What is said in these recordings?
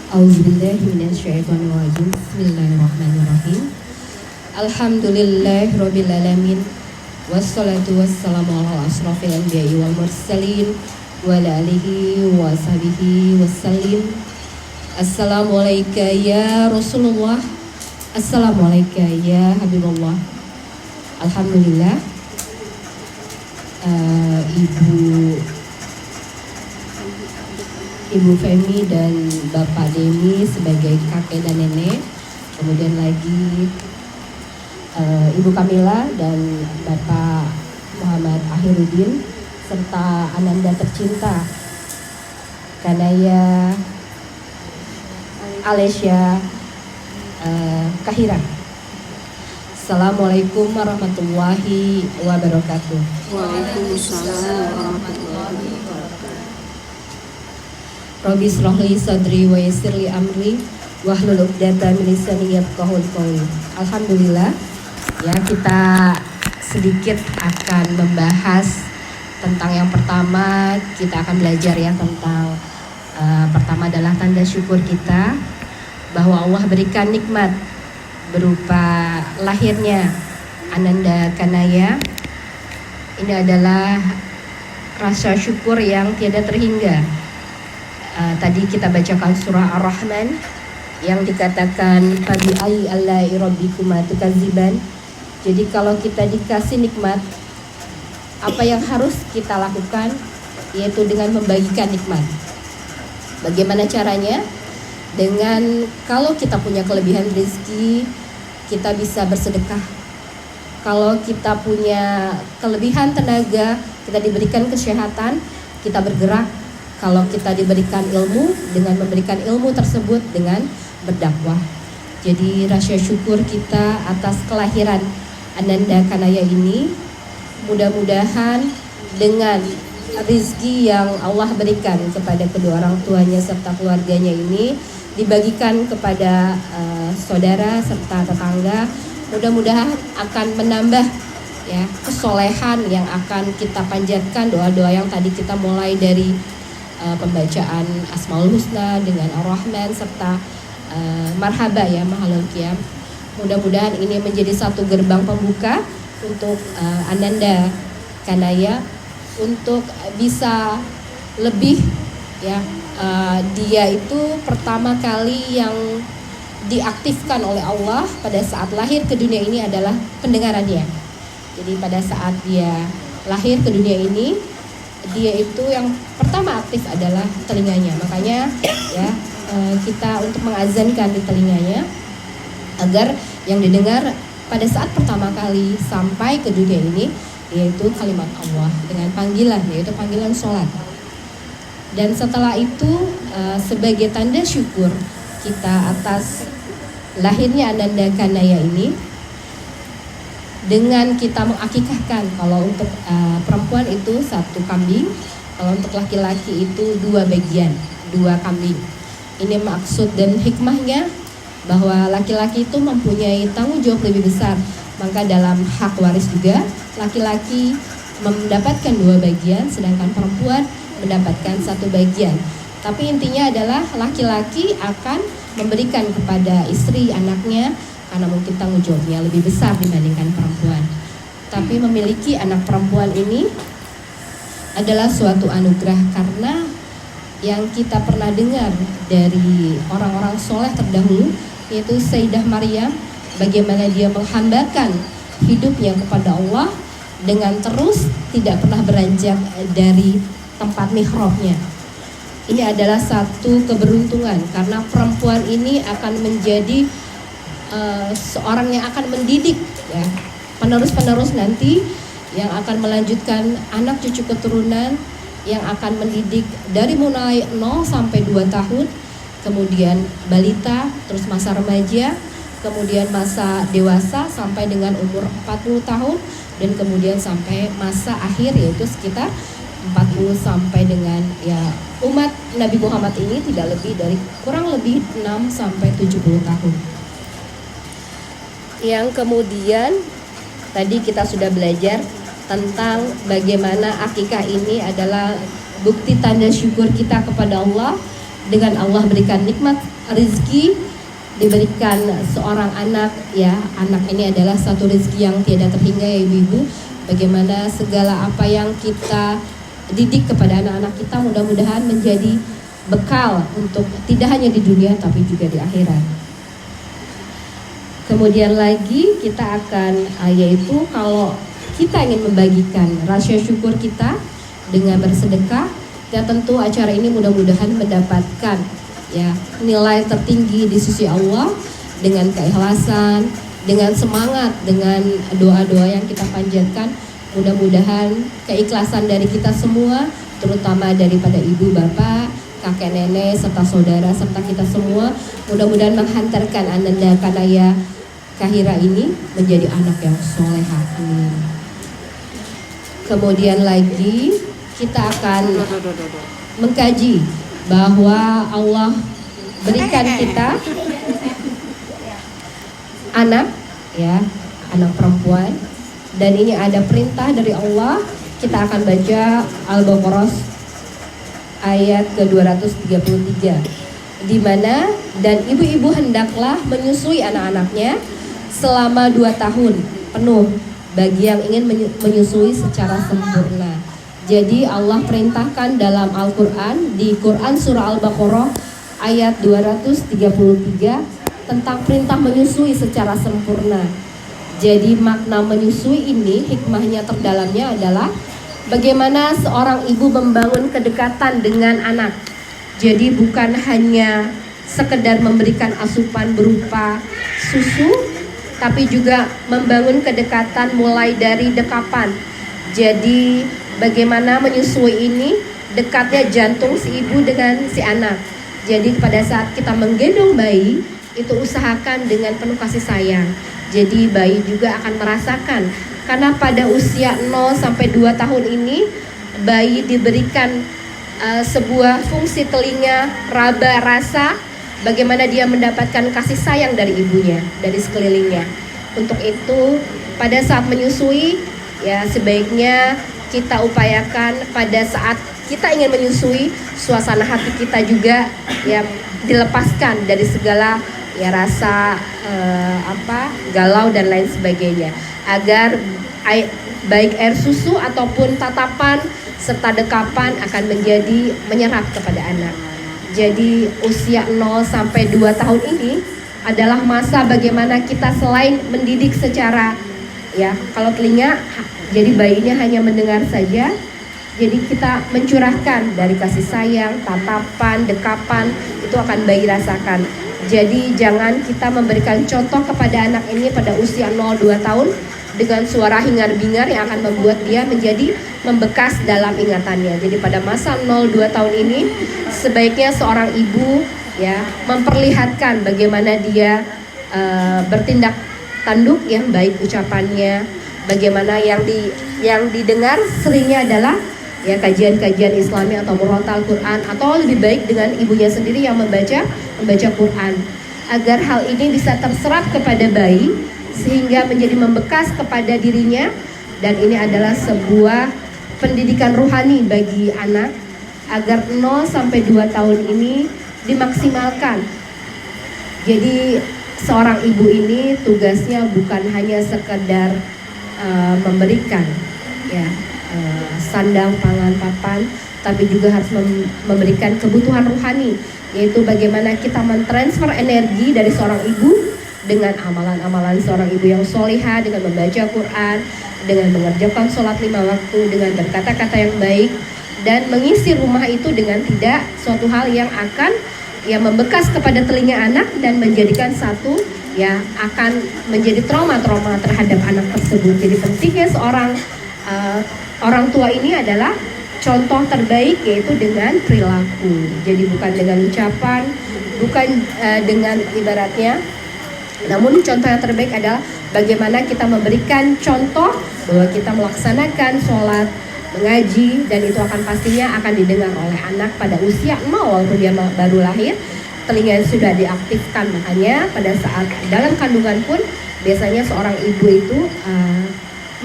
A'udzubillahi minasyaitonirrajim. Bismillahirrahmanirrahim. Alhamdulillahirabbil alamin. Wassalatu wassalamu ala asrofil anbiya'i wal mursalin wa ala alihi wa sahbihi wassalim. Assalamualaikum ya Rasulullah. Assalamualaikum ya Habibullah. Alhamdulillah, Ibu Femi dan Bapak Demi sebagai kakek dan nenek, kemudian lagi Ibu Kamila dan Bapak Muhammad Akhirudin, serta Ananda tercinta Kanaya Alesya Kahira. Assalamualaikum warahmatullahi wabarakatuh. Waalaikumsalam warahmatullahi wabarakatuh. Rabbi shrahli sadri wa yassirli amri wahlul 'uqdatam min lisani yafqahul qawli. Alhamdulillah, ya, kita sedikit akan membahas tentang yang pertama. Kita akan belajar ya tentang pertama adalah tanda syukur kita bahwa Allah berikan nikmat berupa lahirnya Ananda Kanaya. Ini adalah rasa syukur yang tiada terhingga. Tadi kita bacakan surah Ar-Rahman yang dikatakan fabi ayyi ala'i rabbikuma tukadziban. Jadi kalau kita dikasih nikmat, apa yang harus kita lakukan? Yaitu dengan membagikan nikmat. Bagaimana caranya? Dengan kalau kita punya kelebihan rezeki, kita bisa bersedekah. Kalau kita punya kelebihan tenaga, kita diberikan kesehatan, kita bergerak. Kalau kita diberikan ilmu, dengan memberikan ilmu tersebut dengan berdakwah. Jadi rasa syukur kita atas kelahiran Ananda Kanaya ini, mudah-mudahan dengan rezeki yang Allah berikan kepada kedua orang tuanya serta keluarganya ini dibagikan kepada saudara serta tetangga, mudah-mudahan akan menambah ya kesolehan yang akan kita panjatkan. Doa-doa yang tadi kita mulai dari pembacaan Asmaul Husna dengan Ar-Rahman serta marhaba ya mahalul qiyam. Mudah-mudahan ini menjadi satu gerbang pembuka untuk Ananda Kanaya untuk bisa lebih ya. Dia itu pertama kali yang diaktifkan oleh Allah pada saat lahir ke dunia ini adalah pendengarannya. Jadi pada saat dia lahir ke dunia ini, dia itu yang pertama aktif adalah telinganya. Makanya ya kita untuk mengazankan di telinganya agar yang didengar pada saat pertama kali sampai ke dunia ini yaitu kalimat Allah dengan panggilan, yaitu panggilan sholat. Dan setelah itu sebagai tanda syukur kita atas lahirnya Ananda Kanaya ini, dengan kita mengakikahkan, kalau untuk perempuan itu 1 kambing, kalau untuk laki-laki itu 2 bagian, 2 kambing. Ini maksud dan hikmahnya bahwa laki-laki itu mempunyai tanggung jawab lebih besar. Maka dalam hak waris juga laki-laki mendapatkan 2 bagian, sedangkan perempuan mendapatkan 1 bagian. Tapi intinya adalah laki-laki akan memberikan kepada istri anaknya karena mungkin tanggung jawabnya lebih besar dibandingkan perempuan. Tapi memiliki anak perempuan ini adalah suatu anugerah, karena yang kita pernah dengar dari orang-orang soleh terdahulu yaitu Sayyidah Maryam, bagaimana dia menghambakan hidupnya kepada Allah dengan terus tidak pernah beranjak dari tempat mihrabnya. Ini adalah satu keberuntungan karena perempuan ini akan menjadi seorang yang akan mendidik ya penerus-penerus nanti yang akan melanjutkan anak cucu keturunan, yang akan mendidik dari mulai 0 sampai 2 tahun, kemudian balita, terus masa remaja, kemudian masa dewasa sampai dengan umur 40 tahun, dan kemudian sampai masa akhir yaitu sekitar 40 sampai dengan ya umat Nabi Muhammad ini tidak lebih dari kurang lebih 6 sampai 70 tahun. Yang kemudian tadi kita sudah belajar tentang bagaimana akikah ini adalah bukti tanda syukur kita kepada Allah. Dengan Allah berikan nikmat rizki diberikan seorang anak, ya anak ini adalah satu rizki yang tiada terhingga ya ibu-ibu. Bagaimana segala apa yang kita didik kepada anak-anak kita mudah-mudahan menjadi bekal untuk tidak hanya di dunia tapi juga di akhirat. Kemudian lagi kita akan yaitu kalau kita ingin membagikan rasa syukur kita dengan bersedekah, dan tentu acara ini mudah-mudahan mendapatkan ya nilai tertinggi di sisi Allah dengan keikhlasan, dengan semangat, dengan doa-doa yang kita panjatkan. Mudah-mudahan keikhlasan dari kita semua, terutama daripada ibu bapak, kakek nenek serta saudara serta kita semua, mudah-mudahan menghantarkan Ananda Kanaya Kahira ini menjadi anak yang solehah. Amin. Kemudian lagi kita akan mengkaji bahwa Allah berikan kita anak, ya, anak perempuan, dan ini ada perintah dari Allah. Kita akan baca Al-Baqarah ayat ke-233, di mana dan ibu-ibu hendaklah menyusui anak-anaknya selama 2 tahun penuh bagi yang ingin menyusui secara sempurna. Jadi Allah perintahkan dalam Al-Quran, di Quran Surah Al-Baqarah ayat 233 tentang perintah menyusui secara sempurna. Jadi makna menyusui ini, hikmahnya terdalamnya adalah bagaimana seorang ibu membangun kedekatan dengan anak. Jadi bukan hanya sekedar memberikan asupan berupa susu, tapi juga membangun kedekatan mulai dari dekapan. Jadi bagaimana menyusui ini dekatnya jantung si ibu dengan si anak. Jadi pada saat kita menggendong bayi, itu usahakan dengan penuh kasih sayang. Jadi bayi juga akan merasakan, karena pada usia 0 sampai 2 tahun ini bayi diberikan sebuah fungsi telinga, raba, rasa, bagaimana dia mendapatkan kasih sayang dari ibunya, dari sekelilingnya. Untuk itu pada saat menyusui, ya sebaiknya kita upayakan pada saat kita ingin menyusui, suasana hati kita juga ya dilepaskan dari segala ya rasa galau dan lain sebagainya, agar baik air susu ataupun tatapan serta dekapan akan menjadi menyerap kepada anak. Jadi usia 0 sampai 2 tahun ini adalah masa bagaimana kita selain mendidik secara ya, kalau telinga jadi bayinya hanya mendengar saja. Jadi kita mencurahkan dari kasih sayang, tatapan, dekapan, itu akan bayi rasakan. Jadi jangan kita memberikan contoh kepada anak ini pada usia 0-2 tahun dengan suara hingar-bingar yang akan membuat dia menjadi membekas dalam ingatannya. Jadi pada masa 0-2 tahun ini sebaiknya seorang ibu ya memperlihatkan bagaimana dia bertindak tanduk yang baik ucapannya, bagaimana yang didengar seringnya adalah ya kajian-kajian Islami atau murotal Quran, atau lebih baik dengan ibunya sendiri yang membaca Quran, agar hal ini bisa terserap kepada bayi sehingga menjadi membekas kepada dirinya. Dan ini adalah sebuah pendidikan ruhani bagi anak agar 0 sampai 2 tahun ini dimaksimalkan. Jadi seorang ibu ini tugasnya bukan hanya sekedar memberikan ya sandang, pangan, papan, tapi juga harus memberikan kebutuhan ruhani, yaitu bagaimana kita mentransfer energi dari seorang ibu dengan amalan-amalan seorang ibu yang solihah, dengan membaca Quran, dengan mengerjakan sholat 5 waktu, dengan berkata-kata yang baik, dan mengisi rumah itu dengan tidak suatu hal yang akan ya membekas kepada telinga anak dan menjadikan satu ya akan menjadi trauma-trauma terhadap anak tersebut. Jadi pentingnya seorang orang tua ini adalah contoh terbaik, yaitu dengan perilaku. Jadi bukan dengan ucapan, bukan dengan ibaratnya, namun contoh yang terbaik adalah bagaimana kita memberikan contoh bahwa kita melaksanakan sholat, mengaji, dan itu akan pastinya akan didengar oleh anak pada usia 0 walaupun dia baru lahir. Telinga sudah diaktifkan, makanya pada saat dalam kandungan pun biasanya seorang ibu itu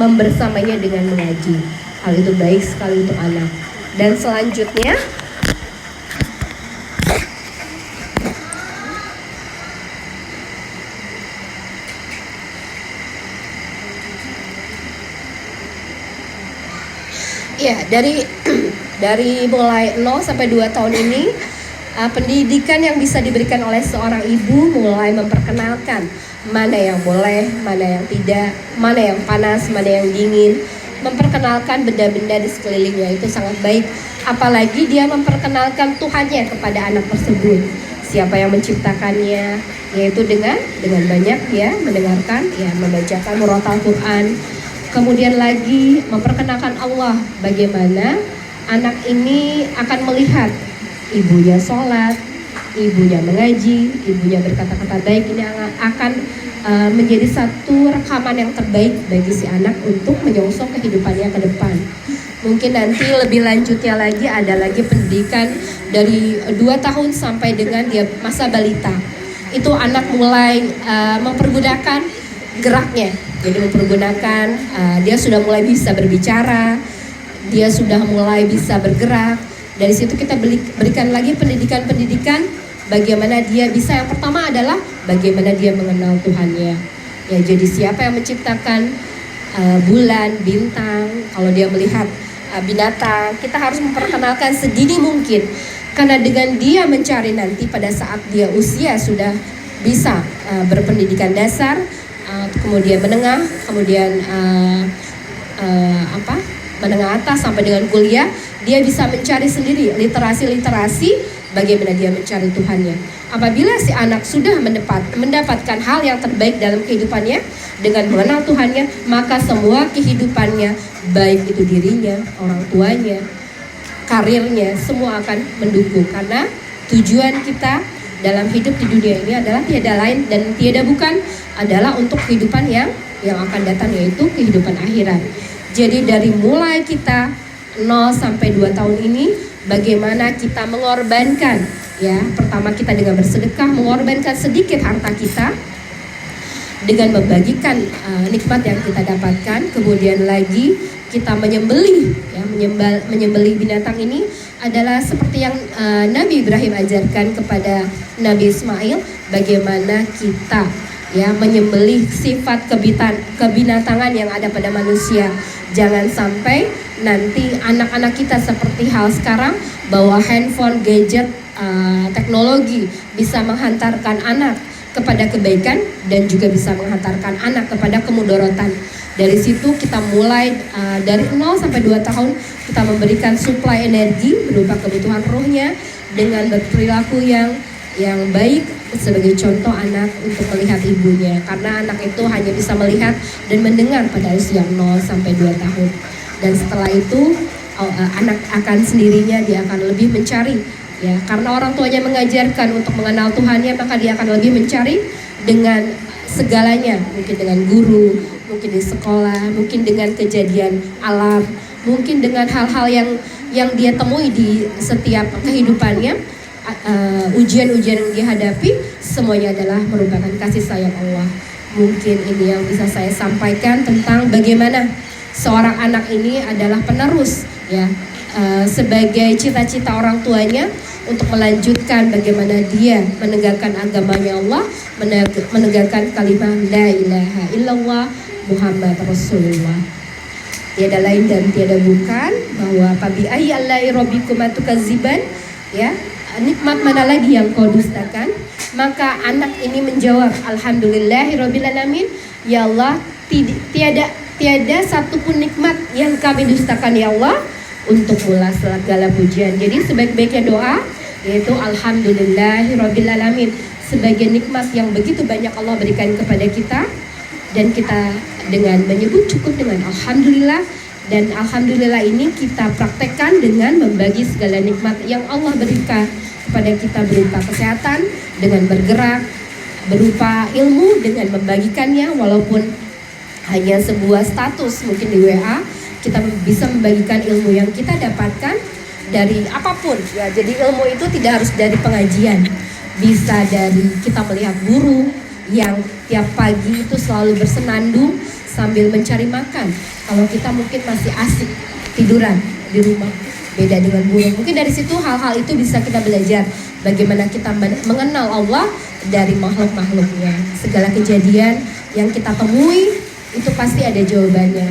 membersamanya dengan mengaji. Hal itu baik sekali untuk anak. Dan selanjutnya Ya, dari mulai 0 sampai 2 tahun ini, pendidikan yang bisa diberikan oleh seorang ibu mulai memperkenalkan mana yang boleh, mana yang tidak, mana yang panas, mana yang dingin. Memperkenalkan benda-benda di sekelilingnya itu sangat baik. Apalagi dia memperkenalkan Tuhannya kepada anak tersebut. Siapa yang menciptakannya, yaitu dengan banyak ya mendengarkan, ya membacakan murotal Quran. Kemudian lagi memperkenalkan Allah, bagaimana anak ini akan melihat ibunya sholat, ibunya mengaji, ibunya berkata-kata baik. Ini akan menjadi satu rekaman yang terbaik bagi si anak untuk menyongsong kehidupannya ke depan. Mungkin nanti lebih lanjutnya lagi ada lagi pendidikan dari 2 tahun sampai dengan dia masa balita. Itu anak mulai mempergunakan geraknya. Jadi mempergunakan, dia sudah mulai bisa berbicara, dia sudah mulai bisa bergerak. Dari situ kita berikan lagi pendidikan-pendidikan bagaimana dia bisa, yang pertama adalah bagaimana dia mengenal Tuhannya. Ya, jadi siapa yang menciptakan bulan, bintang, kalau dia melihat binatang, kita harus memperkenalkan sedini mungkin. Karena dengan dia mencari nanti pada saat dia usia sudah bisa berpendidikan dasar, kemudian menengah, kemudian menengah atas sampai dengan kuliah, dia bisa mencari sendiri literasi bagaimana dia mencari Tuhannya. Apabila si anak sudah mendapatkan hal yang terbaik dalam kehidupannya dengan mengenal Tuhannya, maka semua kehidupannya, baik itu dirinya, orang tuanya, karirnya, semua akan mendukung. Karena tujuan kita dalam hidup di dunia ini adalah tiada lain dan tiada bukan adalah untuk kehidupan yang akan datang, yaitu kehidupan akhirat. Jadi dari mulai kita 0 sampai 2 tahun ini, bagaimana kita mengorbankan, ya, pertama kita dengan bersedekah, mengorbankan sedikit harta kita dengan membagikan nikmat yang kita dapatkan. Kemudian lagi kita menyembelih, ya, menyembelih binatang ini adalah seperti yang Nabi Ibrahim ajarkan kepada Nabi Ismail, bagaimana kita, ya, menyembelih sifat kebinatangan yang ada pada manusia. Jangan sampai nanti anak-anak kita seperti hal sekarang, bahwa handphone, gadget, teknologi bisa menghantarkan anak kepada kebaikan dan juga bisa menghantarkan anak kepada kemudorotan. Dari situ kita mulai dari 0 sampai 2 tahun kita memberikan suplai energi berupa kebutuhan rohnya dengan berperilaku yang baik, sebagai contoh anak untuk melihat ibunya, karena anak itu hanya bisa melihat dan mendengar pada usia 0 sampai 2 tahun. Dan setelah itu anak akan sendirinya dia akan lebih mencari, ya, karena orang tuanya mengajarkan untuk mengenal Tuhannya, maka dia akan lebih mencari dengan segalanya, mungkin dengan guru, mungkin di sekolah, mungkin dengan kejadian alam, mungkin dengan hal-hal yang dia temui di setiap kehidupannya. Ujian-ujian yang dihadapi semuanya adalah merupakan kasih sayang Allah. Mungkin ini yang bisa saya sampaikan tentang bagaimana seorang anak ini adalah penerus, ya, sebagai cita-cita orang tuanya untuk melanjutkan bagaimana dia menegakkan agamanya Allah, menegakkan kalimat la ilaha illallah Muhammad Rasulullah. Tiada lain dan tiada bukan, bahwa fabi ayyi allahi rabbikuma tukadziban, ya, nikmat mana lagi yang kau dustakan? Maka anak ini menjawab, alhamdulillahirabbil alamin, ya Allah, tiada satupun nikmat yang kami dustakan ya Allah, untuk mula segala pujian. Jadi sebaik-baiknya doa yaitu alhamdulillahirabbil alamin, sebagai nikmat yang begitu banyak Allah berikan kepada kita, dan kita dengan menyebut cukup dengan alhamdulillah. Dan alhamdulillah ini kita praktekkan dengan membagi segala nikmat yang Allah berikan kepada kita, berupa kesehatan dengan bergerak, berupa ilmu dengan membagikannya, walaupun hanya sebuah status mungkin di WA, kita bisa membagikan ilmu yang kita dapatkan dari apapun, ya. Jadi ilmu itu tidak harus dari pengajian, bisa dari kita melihat guru yang tiap pagi itu selalu bersenandung sambil mencari makan. Kalau kita mungkin masih asik tiduran di rumah, beda dengan burung. Mungkin dari situ hal-hal itu bisa kita belajar bagaimana kita mengenal Allah dari makhluk-makhluknya. Segala kejadian yang kita temui itu pasti ada jawabannya.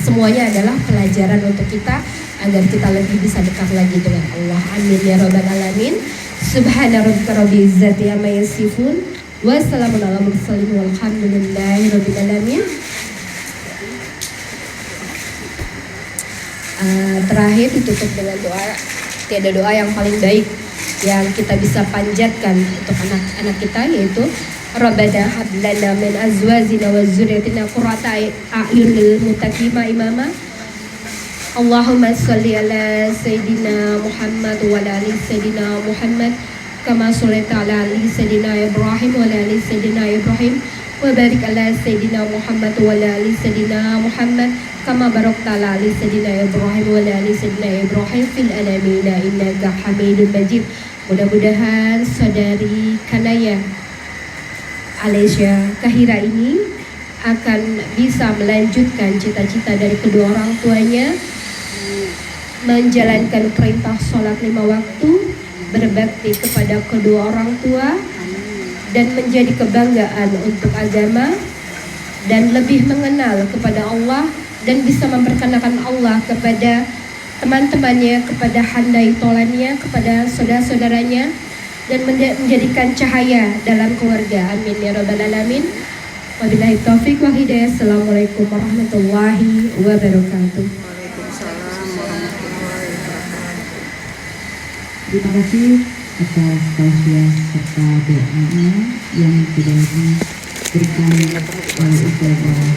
semuanya adalah pelajaran untuk kita agar kita lebih bisa dekat lagi dengan Allah. Amin ya rabbal alamin. Subhana rabbika rabbil izzati amma yasifun wa salamun alal mursalin walhamdulillahi rabbil alamin. Terakhir ditutup dengan doa. Tiada doa yang paling baik yang kita bisa panjatkan untuk anak-anak kita, yaitu Rabbana hab lana min azwajina wa dzurriyyatina qurrata a'yun lil muttaqina imama. Allahumma sholli ala Sayyidina Muhammad wa ala ali Sayyidina Muhammad kama shallaita ala ali Sayyidina Ibrahim wa ala ali Sayyidina Ibrahim wa barik ala Sayyidina Muhammad wa ala ali Sayyidina Muhammad kama barakta ala ali Sayyidina Ibrahim wa ala ali Sayyidina Ibrahim fil alamin innaka Hamidum Majid. Mudah-mudahan saudari Kanaya Alesya Kahira ini akan bisa melanjutkan cita-cita dari kedua orang tuanya, menjalankan perintah sholat 5 waktu, berbakti kepada kedua orang tua, dan menjadi kebanggaan untuk agama, dan lebih mengenal kepada Allah, dan bisa memperkenalkan Allah kepada teman-temannya, kepada handai tolannya, kepada saudara-saudaranya, dan menjadikan cahaya dalam keluarga. Amin ya rabbal alamin. Wabillahi taufik wa hidayah. Assalamualaikum warahmatullahi wabarakatuh. Waalaikumsalam warahmatullahi wabarakatuh. Terima kasih atas tausiah serta doanya yang sudah diberikan oleh Ustazah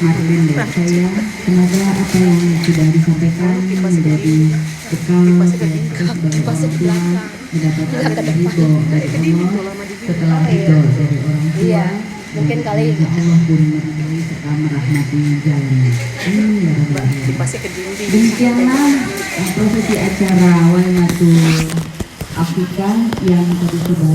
Marlin dan saya. Semoga apa yang sudah disampaikan menjadi bekal dan sebagai orang tua mendapatkan ridho dari Allah. Setelah ridho dari orang tua, mungkin kali ini Allah pun meridhoi serta merahmati jalannya. Amin ya rabbal alamin. Demikianlah prosesi acara Waimatul Akikah yang tadi sudah